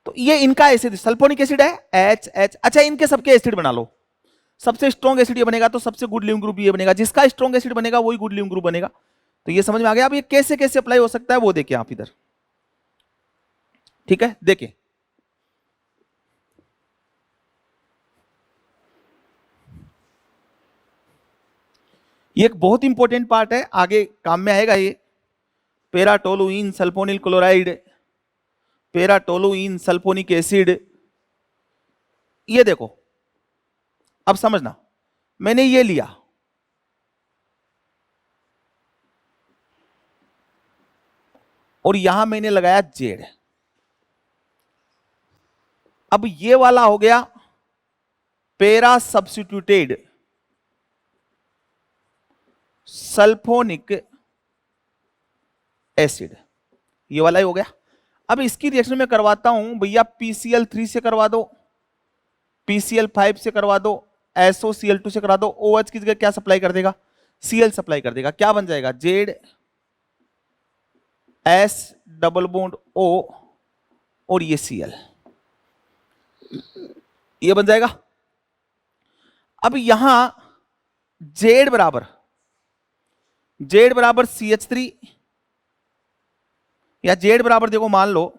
तो ये इनका एसिड, सल्फोनिक एसिड है HH। अच्छा, इनके सबके एसिड बना लो। सबसे स्ट्रॉन्ग एसिड ये बनेगा, तो सबसे गुड लिविंग ग्रुप ये बनेगा। जिसका स्ट्रॉन्ग एसिड बनेगा वही गुड लिविंग ग्रुप बनेगा। तो ये समझ में आ गया। अब ये कैसे कैसे अप्लाई हो सकता है वो देखिए आप इधर, ठीक है? देखिए, ये एक बहुत इंपॉर्टेंट पार्ट है, आगे काम में आएगा ये। पेराटोलुइन सल्फोनिल क्लोराइड, पेराटोलुइन सल्फोनिक एसिड। ये देखो, अब समझना, मैंने ये लिया, और यहां मैंने लगाया जेड। अब ये वाला हो गया पेरा सब्स्टिट्यूटेड सल्फोनिक एसिड, ये वाला ही हो गया। अब इसकी रिएक्शन में करवाता हूं भैया, PCl3 से करवा दो, PCl5 से करवा दो, SOCl2 से करा दो। OH की जगह क्या सप्लाई कर देगा? Cl सप्लाई कर देगा। क्या बन जाएगा? Z S double bond O और ये Cl, ये बन जाएगा। अब यहां जेड बराबर CH3, या जेड बराबर देखो, मान लो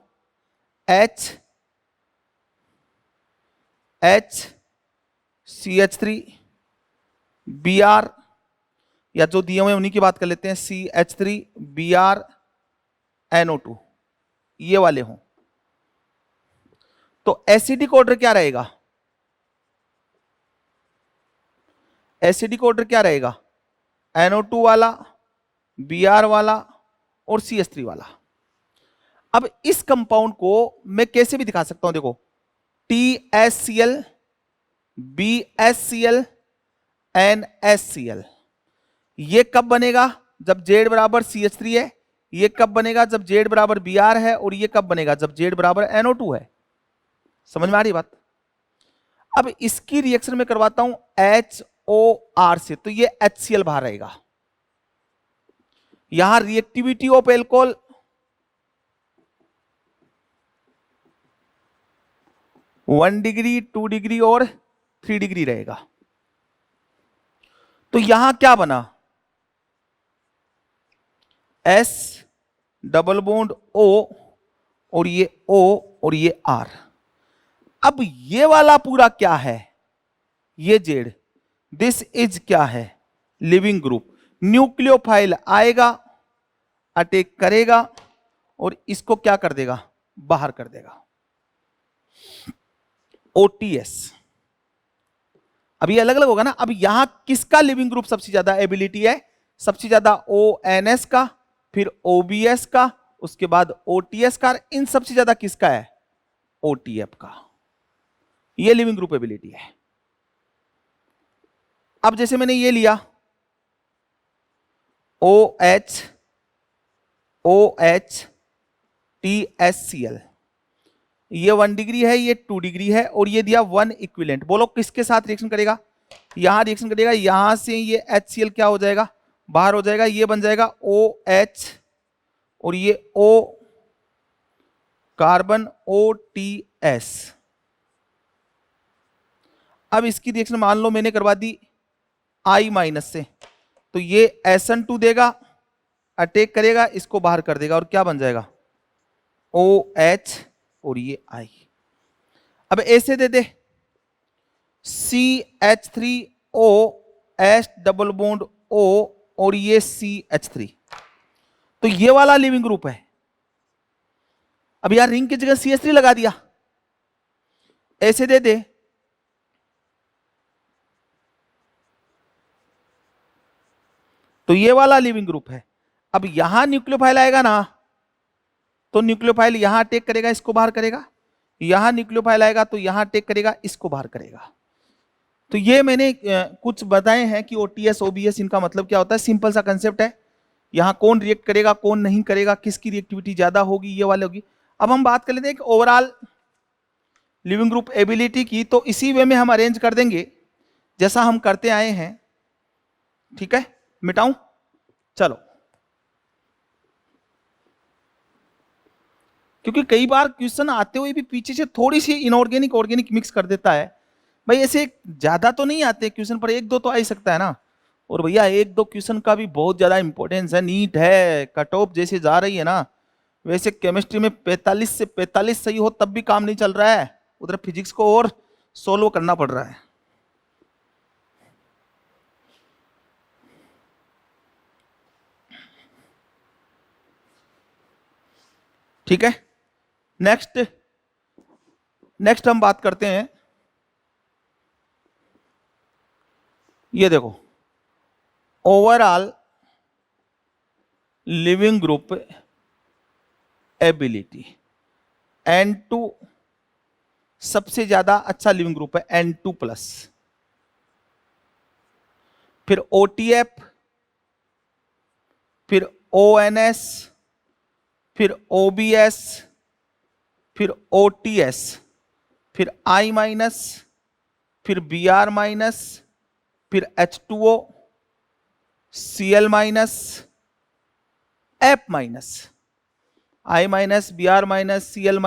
H CH3 Br, या जो दिए हुए उन्हीं की बात कर लेते हैं, CH3 Br NO2, ये वाले हों, तो एसिडिक ऑर्डर क्या रहेगा? एसिडिक ऑर्डर क्या रहेगा? NO2 वाला, Br वाला और CH3 वाला। अब इस कंपाउंड को मैं कैसे भी दिखा सकता हूं, देखो, TSCl BSCl NSCl। ये कब बनेगा? जब जेड बराबर CH3 है। ये कब बनेगा? जब जेड बराबर Br है। और ये कब बनेगा? जब जेड बराबर NO2 है। समझ में आ रही बात? अब इसकी रिएक्शन में करवाता हूं HOR से, तो ये HCl बाहर रहेगा। यहां reactivity of alcohol 1 degree, 2 degree और 3 डिग्री रहेगा। तो यहां क्या बना? S डबल बॉन्ड O और ये O और ये R। अब ये वाला पूरा क्या है? ये जेड, दिस इज क्या है? Leaving group. न्यूक्लियोफाइल आएगा, अटैक करेगा और इसको क्या कर देगा? बाहर कर देगा। OTS। अब ये अलग अलग होगा ना। अब यहां किसका लिविंग ग्रुप सबसे ज्यादा एबिलिटी है? सबसे ज्यादा ONS का, फिर OBS का, उसके बाद OTS का, इन सबसे ज्यादा किसका है? OTF का। ये लिविंग ग्रुप एबिलिटी है। अब जैसे मैंने ये लिया OH TSCl, ये 1 डिग्री है, ये 2 डिग्री है, और ये दिया 1 इक्विवेलेंट। बोलो किसके साथ रिएक्शन करेगा? यहां रिएक्शन करेगा, यहां से ये HCl क्या हो जाएगा? बाहर हो जाएगा। ये बन जाएगा OH और ये O कार्बन OTS। अब इसकी रिएक्शन मान लो मैंने करवा दी I- से, तो ये SN2 देगा अटैक करेगा, इसको बाहर कर देगा और क्या बन जाएगा, OH और ये I। अब ऐसे दे दे CH3O H double bond O और ये CH3, तो ये वाला लिविंग ग्रुप है। अब यार रिंग की जगह CH3 लगा दिया, ऐसे दे दे तो ये वाला लिविंग ग्रुप है। अब यहां न्यूक्लियोफाइल आएगा ना, तो न्यूक्लियोफाइल यहां अटैक करेगा, इसको बाहर करेगा, यहां न्यूक्लियोफाइल आएगा तो यहां अटैक करेगा, इसको बाहर करेगा। तो ये मैंने कुछ बताए हैं कि OTS OBS इनका मतलब क्या होता है, सिंपल सा कंसेप्ट है। यहां कौन रिएक्ट करेगा कौन नहीं करेगा, किसकी रिएक्टिविटी ज्यादा होगी, ये वाले होगी। अब हम बात कर लेते हैं ओवरऑल लिविंग ग्रुप एबिलिटी की, तो इसी वे में हम अरेंज कर देंगे जैसा हम करते आए हैं। ठीक है, मिटाऊं, चलो, क्योंकि कई बार क्वेश्चन आते हुए भी पीछे से थोड़ी सी इनऑर्गेनिक ऑर्गेनिक मिक्स कर देता है। भाई ऐसे ज्यादा तो नहीं आते क्वेश्चन, पर एक दो तो आ ही सकता है ना। और भैया एक दो क्वेश्चन का भी बहुत ज्यादा इंपॉर्टेंस है, नीट है, कट ऑफ जैसे जा रही है ना, वैसे केमिस्ट्री में 45 से 45 सही हो तब भी काम नहीं चल रहा है, उधर फिजिक्स को और सोल्व करना पड़ रहा है। ठीक है, नेक्स्ट हम बात करते हैं, ये देखो overall leaving group ability. N2 सबसे ज्यादा अच्छा लिविंग ग्रुप है, N2+, फिर OTF, फिर ONS, फिर OBS, फिर OTS, फिर I-, फिर Br-, फिर H2O, Cl-, F-, I-, Br-, Cl-,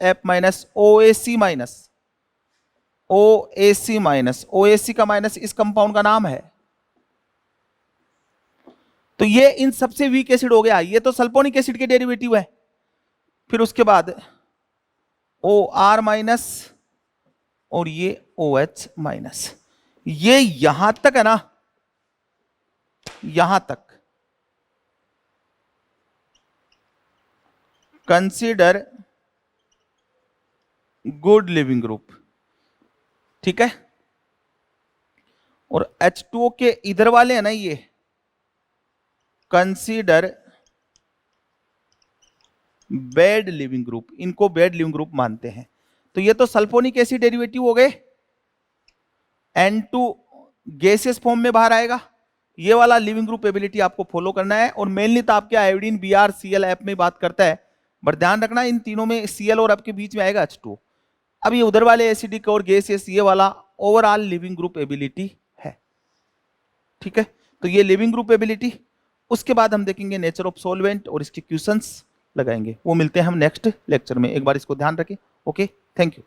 F-, OAC-, OAC का माइनस इस कंपाउंड का नाम है। तो ये इन सबसे वीक एसिड हो गया, ये तो सल्फोनिक एसिड के डेरिवेटिव है। फिर उसके बाद OR- और ये OH-, ये यहां तक है ना, यहां तक कंसीडर गुड लिविंग ग्रुप। ठीक है, और H2O के इधर वाले हैं ना, ये कंसीडर बैड लिविंग ग्रुप, इनको बैड लिविंग ग्रुप मानते हैं। तो ये तो सल्फोनिक एसिड डेरिवेटिव हो गए, N2 गैसियस फॉर्म में बाहर आएगा। ये वाला लिविंग ग्रुप एबिलिटी आपको फॉलो करना है, और मेनली तो आपके आयोडीन Br Cl F में बात करता है, बट ध्यान रखना इन तीनों में Cl और F के बीच में आएगा H2। अब ये उधर वाले एसिडिक और गैसियस, ये वाला ओवरऑल लिविंग ग्रुप एबिलिटी है। ठीक है, तो ये लिविंग ग्रुप एबिलिटी। उसके बाद हम देखेंगे नेचर ऑफ सॉल्वेंट और इसके क्वेश्चंस लगाएंगे, वो मिलते हैं हम नेक्स्ट लेक्चर में। एक बार इसको ध्यान रखें। Okay, thank you.